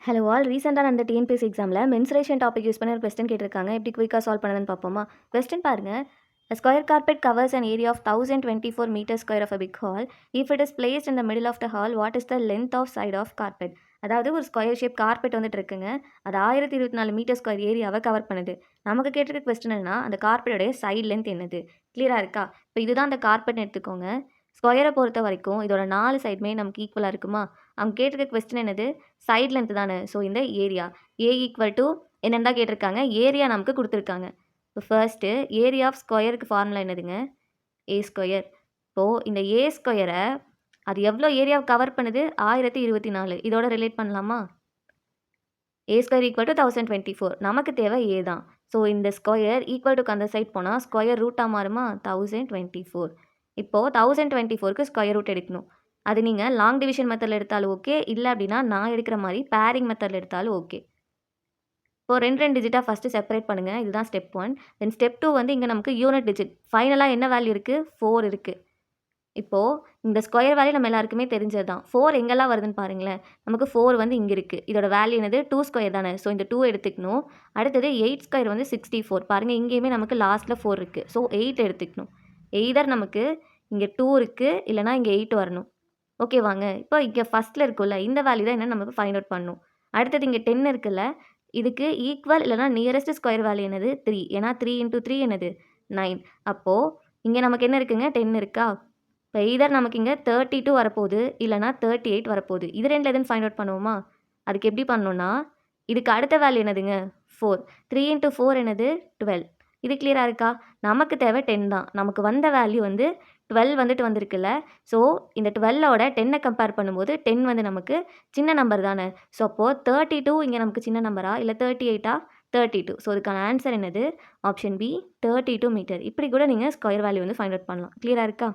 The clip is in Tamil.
ஹலோ ஆல் ரீசெண்டாக நடந்த டிஎன்பிஎஸ்சி எக்ஸாமில் மென்சுரேஷன் டாபிக் யூஸ் பண்ணி ஒரு கொஸ்டின் கேட்டிருக்காங்க. எப்படி குயிக்காக சால்வ் பண்ணதுன்னு பார்ப்போமா? கொஸ்டின் பாருங்கள். A square carpet covers an area of 1024 meters square of a big hall. If it is placed in the middle of the hall, what is the length of side of carpet? அதாவது ஒரு ஸ்கொயர் ஷேப் கார்பெட் வந்துட்டு இருக்குங்க. அது 1024 மீட்டர் ஸ்கொயர் ஏரியாவை கவர் பண்ணுது. நமக்கு கேட்டிருக்க கொஸ்டின் என்னன்னா, அந்த கார்பெட்டோடைய சைட் லென்த் என்னது? கிளியராக இருக்கா? இப்போ இதுதான் அந்த கார்பெட்னு எடுத்துக்கோங்க. ஸ்கொயரை பொறுத்த வரைக்கும் இதோட 4 சைடுமே நமக்கு ஈக்குவலாக இருக்குமா? அவங்க கேட்டிருக்க கொஸ்டின் என்னது? சைட் லென்த் தானே. ஸோ இந்த ஏரியா ஏ ஈக்குவல் டு என்னென்னு தான் கேட்டிருக்காங்க. ஏரியா நமக்கு கொடுத்துருக்காங்க. இப்போ ஃபர்ஸ்ட்டு ஏரியா ஆஃப் ஸ்கொயருக்கு ஃபார்முலா என்னதுங்க? ஏ ஸ்கொயர். இப்போது இந்த ஏ ஸ்கொயரை அது எவ்வளோ ஏரியாவை கவர் பண்ணுது? 1024. இதோட ரிலேட் பண்ணலாமா? ஏ ஸ்கொயர் ஈக்குவல் டு 1024. நமக்கு தேவை ஏ தான். ஸோ இந்த ஸ்கொயர் ஈக்குவல் டுக்கு அந்த சைட் போனால் ஸ்கொயர் ரூட்டாக மாறுமா? 1024. இப்போது 1024க்கு ஸ்கொயர் ரூட் எடுக்கணும். அது நீங்கள் லாங் டிவிஷன் மெத்தடில் எடுத்தாலும் ஓகே, இல்லை அப்படின்னா நான் எடுக்கிற மாதிரி பேரிங் மெத்தடில் எடுத்தாலும் ஓகே. இப்போ ரெண்டு டிஜிட்டாக ஃபஸ்ட்டு செப்பரேட் பண்ணுங்கள். இதுதான் ஸ்டெப் 1. தென் ஸ்டெப் 2 வந்து இங்கே நமக்கு யூனிட் டிஜிட் ஃபைனலாக என்ன வேல்யூ இருக்குது? 4 இருக்குது. இப்போது இந்த ஸ்கொயர் வேல்யூ நம்ம எல்லாருக்குமே தெரிஞ்சது தான். 4 எங்கெல்லாம் வருதுன்னு பாருங்களேன். நமக்கு 4 வந்து இங்கே இருக்குது. இதோட வேல்யூ என்னது? 2 ஸ்கொயர் தானே. ஸோ இந்த 2 எடுத்துக்கணும். அடுத்தது 8 ஸ்கொயர் வந்து 64. பாருங்கள், இங்கேயுமே நமக்கு லாஸ்ட்டில் 4 இருக்குது. ஸோ 8 எடுத்துக்கணும். எய்தர் நமக்கு இங்கே 2 இருக்குது, இல்லைனா இங்கே 8 வரணும். ஓகே வாங்க. இப்போ இங்கே ஃபஸ்ட்டில் இருக்குல்ல, இந்த வேல்யூ தான் என்னென்னு நமக்கு ஃபைண்ட் அவுட் பண்ணணும். அடுத்தது இங்கே 10 இருக்குல்ல, இதுக்கு ஈக்குவல் இல்லைனா நியரஸ்ட் ஸ்கொயர் வேல்யூ என்னது? 3. ஏன்னா 3 × 3 என்னது? 9. அப்போது இங்கே நமக்கு என்ன இருக்குங்க? 10 இருக்கா? இப்போ எய்தர் நமக்கு இங்கே 32 வரப்போகுது, இல்லைனா 38 வரப்போகுது. இது ரெண்டில் எதுன்னு ஃபைண்ட் அவுட் பண்ணுவோமா? அதுக்கு எப்படி பண்ணணும்னா, இதுக்கு அடுத்த வேல்யூ என்னதுங்க? 4. 3 × 4 என்னது? 12. இது கிளியராக இருக்கா? நமக்கு தேவை 10 தான். நமக்கு வந்த வேல்யூ வந்து 12 வந்துட்டு வந்திருக்குல்ல. ஸோ இந்த 12ஓட 10 கம்பேர் பண்ணும்போது 10 வந்து நமக்கு சின்ன நம்பர் தானே. ஸோ அப்போது 32 இங்கே நமக்கு சின்ன நம்பரா, இல்லை 38ஆ? 32. ஸோ அதுக்கான ஆன்சர் என்னது? Option B, 32 metre. இப்படி கூட நீங்கள் ஸ்கொயர் வேல்யூ வந்து ஃபைண்ட் அவுட் பண்ணலாம். கிளியராக இருக்கா?